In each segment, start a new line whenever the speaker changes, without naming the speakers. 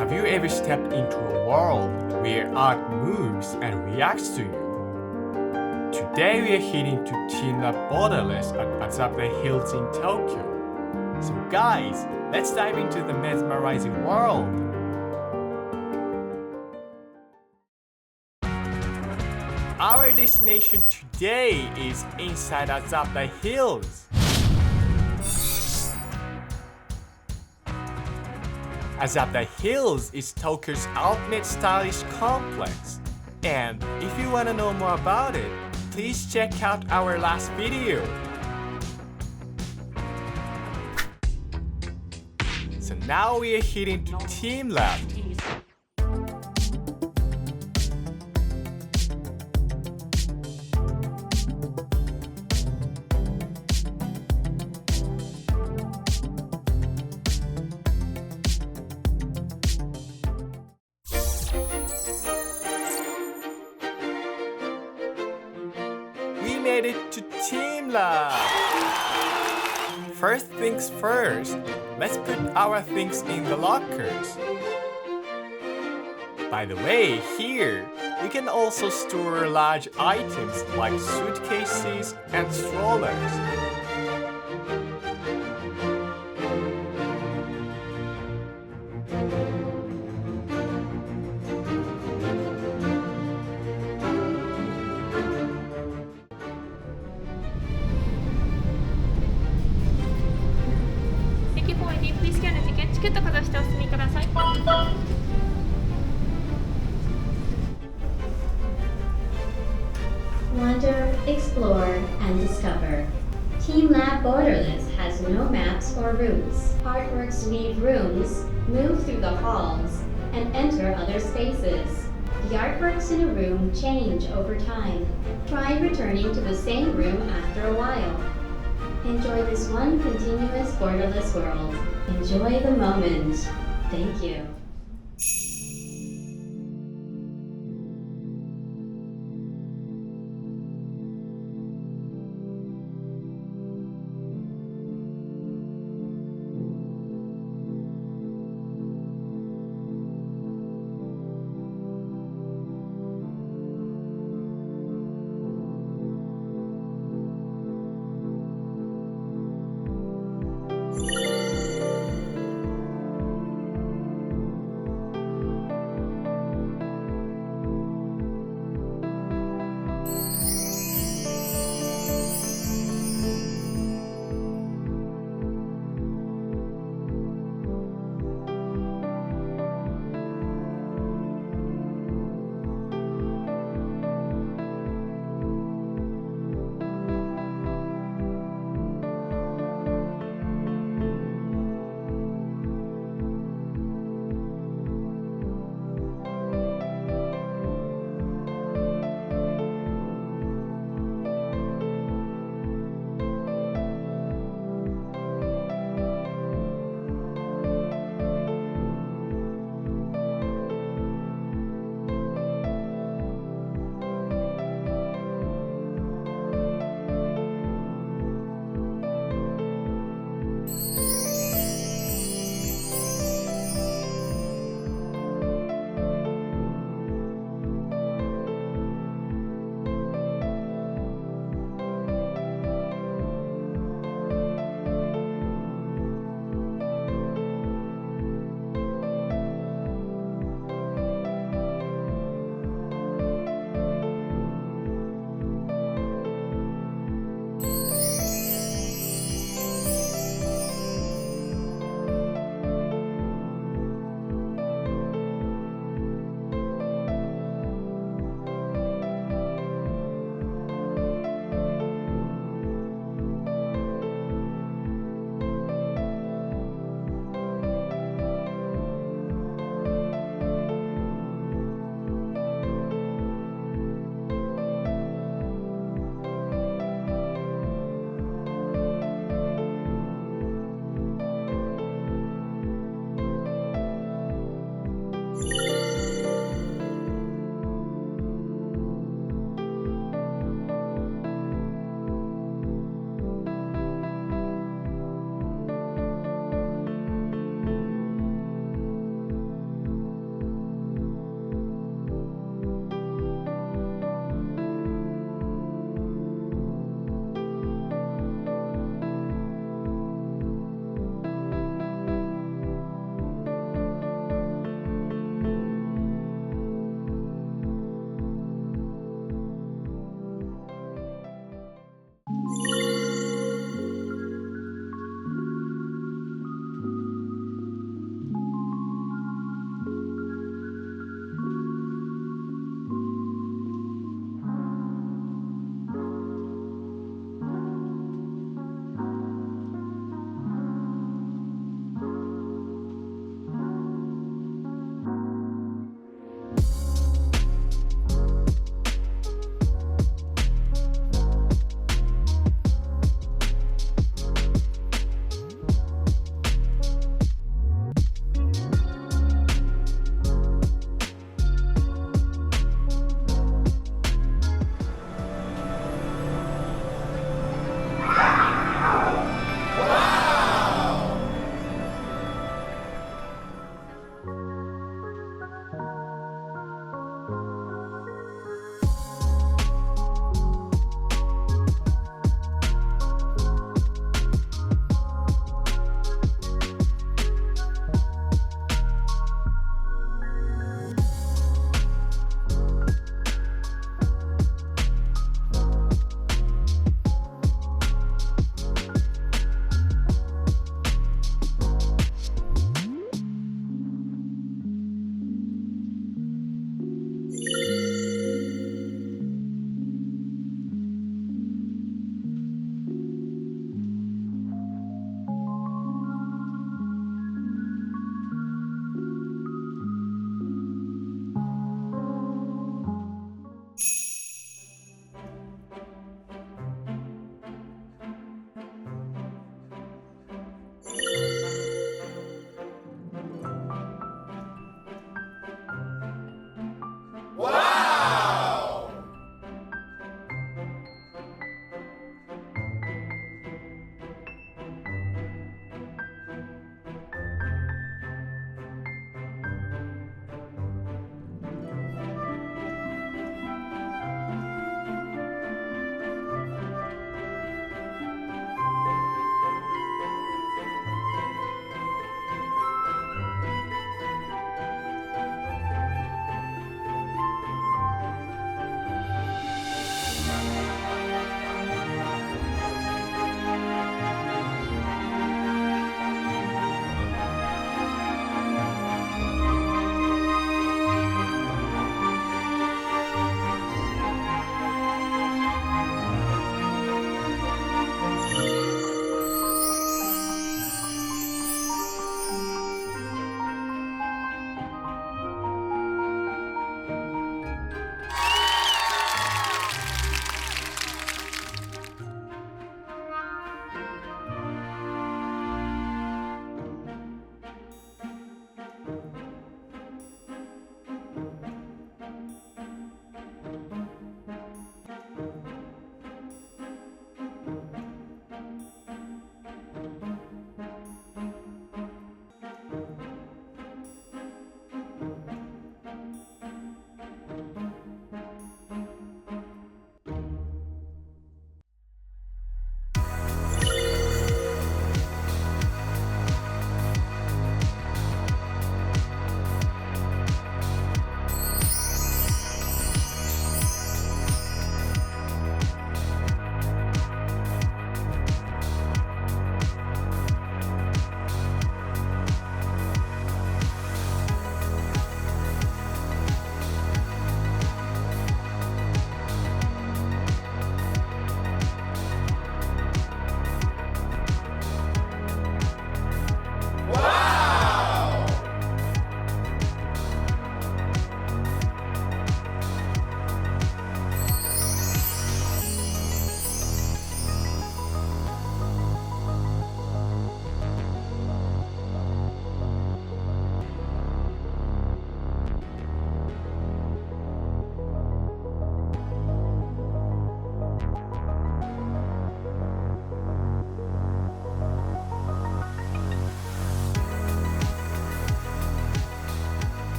Have you ever stepped into a world where art moves and reacts to you? Today we are heading to teamLab Borderless at Azabudai Hills in Tokyo. So guys, let's dive into the mesmerizing world. Our destination today is inside Azabudai Hills. Azabudai Hills is Tokyo's ultimate stylish complex. And if you want to know more about it, please check out our last video. So now we are heading to teamLab. We made it to teamLab. First things first, let's put our things in the lockers. By the way, here, we can also store large items like suitcases and strollers.
Please scan the ticket. チケットかざしてお進みください。
Wander, explore, and discover. teamLab Borderless has no maps or routes. Artworks leave rooms, move through the halls, and enter other spaces. The artworks in a room change over time. Try returning to the same room after a while. Enjoy this one continuous borderless world. Enjoy the moment. Thank you.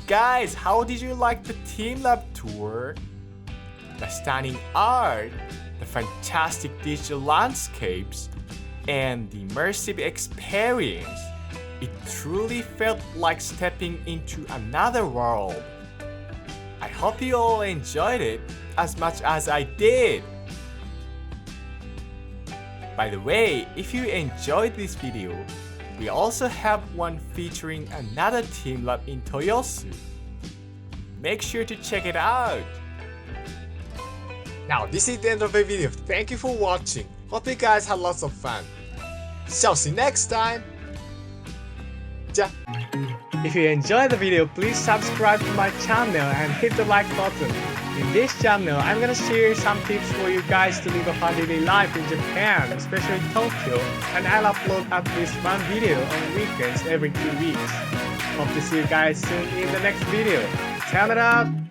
guys, how did you like the teamLab tour? The stunning art, the fantastic digital landscapes, and the immersive experience. It truly felt like stepping into another world. I hope you all enjoyed it as much as I did. By the way, if you enjoyed this video, we also have one featuring another teamLab in Toyosu. Make sure to check it out. Now this is the end of the video. Thank you for watching. Hope you guys had lots of fun. Shall see you next time. Ja. If you enjoyed the video, please subscribe to my channel and hit the like button. In this channel, I'm gonna share some tips for you guys to live a fun daily life in Japan, especially Tokyo, and I'll upload at least one video on weekends every 2 weeks. Hope to see you guys soon in the next video. Turn it up!